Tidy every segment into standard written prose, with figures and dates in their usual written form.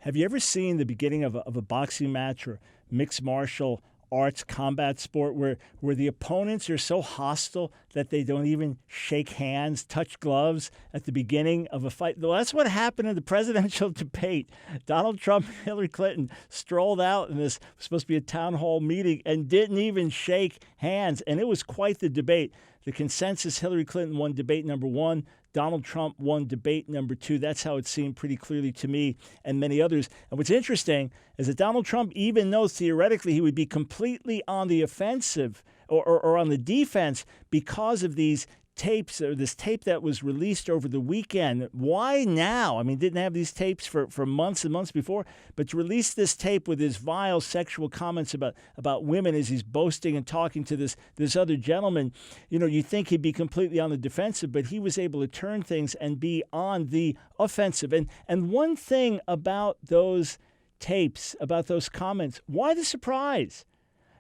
Have you ever seen the beginning of a boxing match or mixed martial arts combat sport where the opponents are so hostile that they don't even shake hands, touch gloves at the beginning of a fight? Well, that's what happened in the presidential debate. Donald Trump and Hillary Clinton strolled out in this was supposed to be a town hall meeting and didn't even shake hands, and it was quite the debate. The consensus: Hillary Clinton won debate number one. Donald Trump won debate number two. That's how it seemed pretty clearly to me and many others. And what's interesting is that Donald Trump, even though theoretically he would be completely on the offensive or on the defense because of these tapes, or this tape that was released over the weekend. Why now? I mean, didn't have these tapes for months and months before, but to release this tape with his vile sexual comments about women as he's boasting and talking to this other gentleman, you think he'd be completely on the defensive, but he was able to turn things and be on the offensive. And one thing about those tapes, about those comments, why the surprise?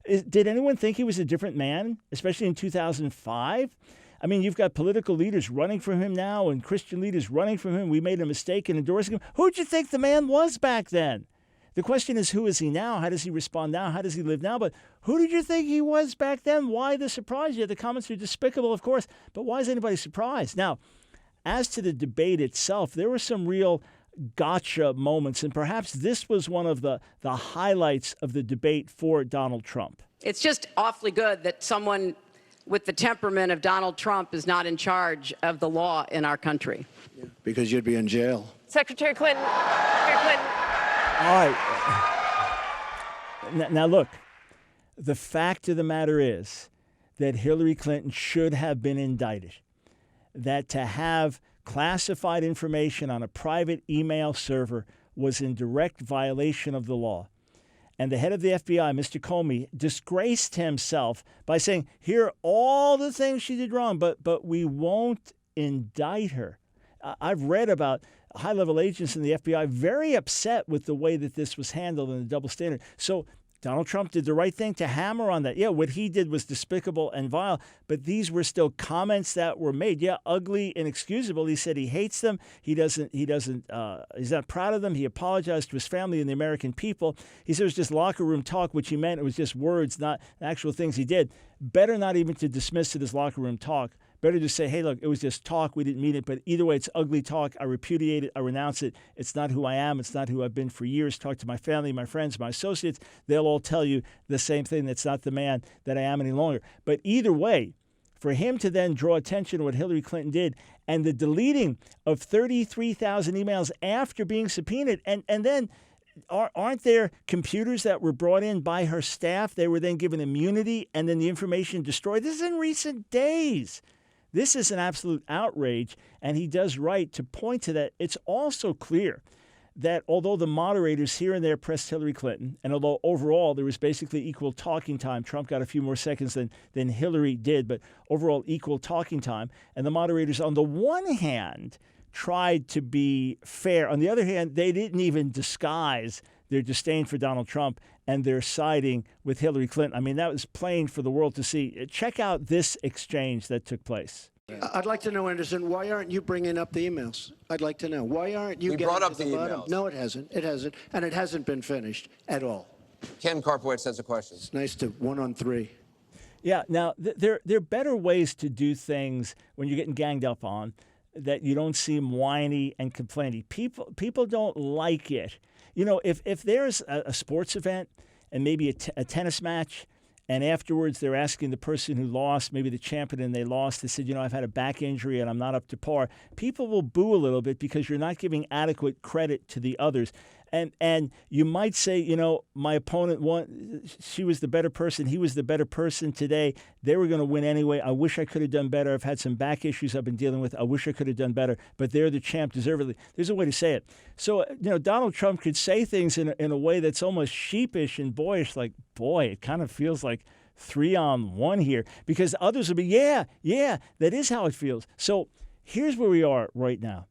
Did anyone think he was a different man, especially in 2005? I mean, you've got political leaders running from him now and Christian leaders running from him. We made a mistake in endorsing him. Who'd you think the man was back then? The question is, who is he now? How does he respond now? How does he live now? But who did you think he was back then? Why the surprise? Yeah, the comments are despicable, of course, but why is anybody surprised? Now, as to the debate itself, there were some real gotcha moments, and perhaps this was one of the highlights of the debate for Donald Trump. It's just awfully good that someone with the temperament of Donald Trump is not in charge of the law in our country. Yeah, because you'd be in jail. Secretary Clinton. Secretary Clinton. All right. Now, look, the fact of the matter is that Hillary Clinton should have been indicted. That to have classified information on a private email server was in direct violation of the law. And the head of the FBI, Mr. Comey, disgraced himself by saying, here are all the things she did wrong, but we won't indict her. I've read about high-level agents in the FBI very upset with the way that this was handled and the double standard. So Donald Trump did the right thing to hammer on that. Yeah, what he did was despicable and vile, but these were still comments that were made. Yeah, ugly, inexcusable. He said he hates them. He's not proud of them. He apologized to his family and the American people. He said it was just locker room talk, which he meant it was just words, not actual things he did. Better not even to dismiss it as locker room talk. Better to say, hey, look, it was just talk. We didn't mean it. But either way, it's ugly talk. I repudiate it. I renounce it. It's not who I am. It's not who I've been for years. Talk to my family, my friends, my associates. They'll all tell you the same thing. That's not the man that I am any longer. But either way, for him to then draw attention to what Hillary Clinton did and the deleting of 33,000 emails after being subpoenaed, and then aren't there computers that were brought in by her staff? They were then given immunity and then the information destroyed. This is in recent days. This is an absolute outrage, and he does right to point to that. It's also clear that although the moderators here and there pressed Hillary Clinton, and although overall there was basically equal talking time, Trump got a few more seconds than Hillary did, but overall equal talking time, and the moderators on the one hand tried to be fair. On the other hand, they didn't even disguise their disdain for Donald Trump and their siding with Hillary Clinton. I mean, that was plain for the world to see. Check out this exchange that took place. I'd like to know, Anderson, why aren't you bringing up the emails? I'd like to know. Why aren't you getting brought up to the bottom? emails. No, it hasn't. It hasn't. And it hasn't been finished at all. Ken Karpowitz has a question. It's nice to 1-on-3. Yeah, now, there are better ways to do things when you're getting ganged up on that you don't seem whiny and complaining. People don't like it. You know, if there's a sports event and maybe a tennis match, and afterwards they're asking the person who lost, maybe the champion, and they lost, they said, I've had a back injury and I'm not up to par. People will boo a little bit because you're not giving adequate credit to the others. And you might say, my opponent won. She was the better person. He was the better person today. They were going to win anyway. I wish I could have done better. I've had some back issues I've been dealing with. I wish I could have done better. But they're the champ deservedly. There's a way to say it. So, Donald Trump could say things in a way that's almost sheepish and boyish, like, boy, it kind of feels like 3-on-1 here. Because others will be, yeah, that is how it feels. So here's where we are right now.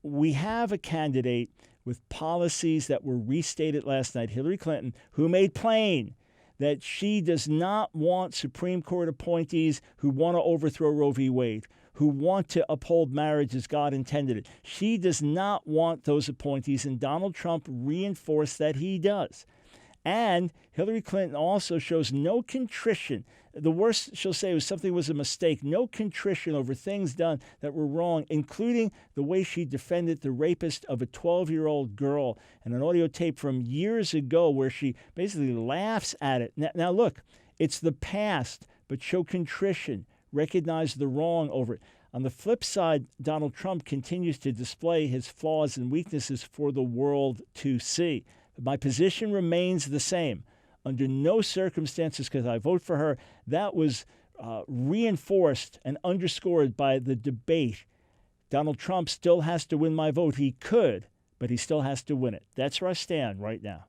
We have a candidate with policies that were restated last night, Hillary Clinton, who made plain that she does not want Supreme Court appointees who want to overthrow Roe v. Wade, who want to uphold marriage as God intended it. She does not want those appointees, and Donald Trump reinforced that he does. And Hillary Clinton also shows no contrition. The worst she'll say was something was a mistake. No contrition over things done that were wrong, including the way she defended the rapist of a 12-year-old girl and an audio tape from years ago where she basically laughs at it. Now look, it's the past, but show contrition. Recognize the wrong over it. On the flip side, Donald Trump continues to display his flaws and weaknesses for the world to see. My position remains the same. Under no circumstances could I vote for her. That was reinforced and underscored by the debate. Donald Trump still has to win my vote. He could, but he still has to win it. That's where I stand right now.